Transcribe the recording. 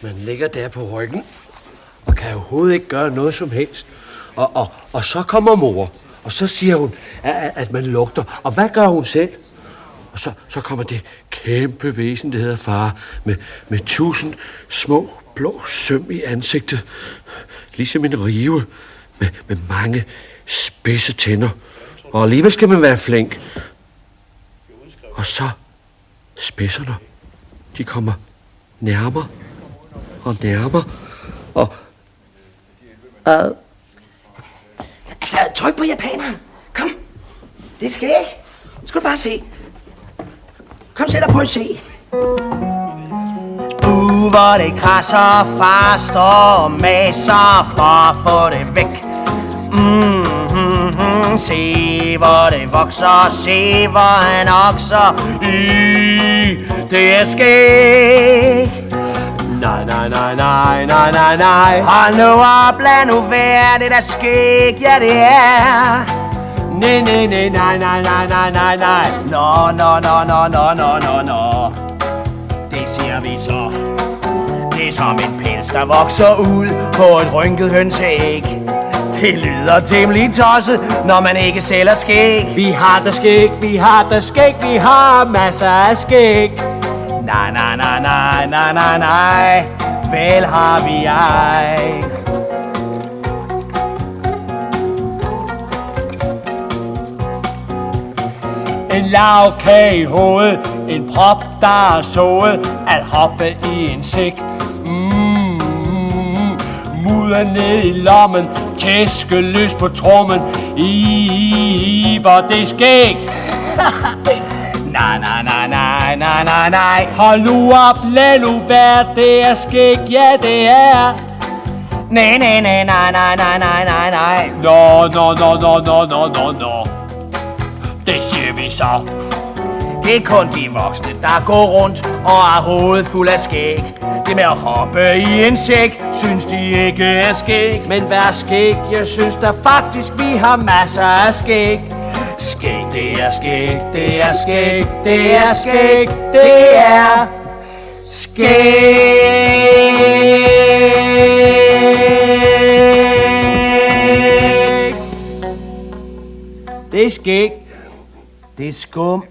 Man ligger der på ryggen og kan overhovedet ikke gøre noget som helst. Og så kommer mor, og så siger hun, at man lugter. Og hvad gør hun selv? Og så kommer det kæmpe væsen, det hedder far, med 1000 små blå søm i ansigtet. Ligesom en rive med mange spidse tænder. Og alligevel skal man være flink. Og så spidserne, de kommer nærmere og nærmere. Og altså, tryk på japaneren. Kom. Det skal ikke. Skal du bare se. Kom selv og prøv at se. Hvor det krasser, far står og maser for at få det væk. Se hvor det vokser, se hvor han okser. Det er skæg. Nej, nej, nej, nej, nej, nej, nej. Hold nu op, lad nu være, det der skæg, ja det er. Nej, nej, nej, nej, nej, nej, nej, nej, nej. Nå, nå, nå, nå, nå, nå, nå, nå. Det ser vi så. Det er som en pels, der vokser ud på et rynket hønseæg. Det lyder temmelig tosset, når man ikke sælger skæg. Vi har da skæg, vi har da skæg, vi har masser af skæg. Nej, nej, nej, nej, nej, nej, nej. Vel har vi ej. En lavkage i hovedet, en prop, der er sået at hoppe i en sæk. Mudder ned i lommen, tæske løs på trommen. Hvor det skæg. Nej, nej, nej, nej, nej, nej, nej. Hold nu op, lad nu være, det er skæg, ja det er. Nej, nej, nej, nej, nej, nej, nej, nej, nej. Nå, nå, nå, nå, nå, nå, nå, nå. Det siger vi så. Det er kun de voksne, der går rundt og har hovedet fuld af skæg. Det med at hoppe i en sæk, synes de ikke er skæg. Men hvad er skæg? Jeg synes da faktisk, vi har masser af skæg. Skæg, det er skæg, det er skæg, det er skæg, det er skæg. Det er skæg. Det er skum.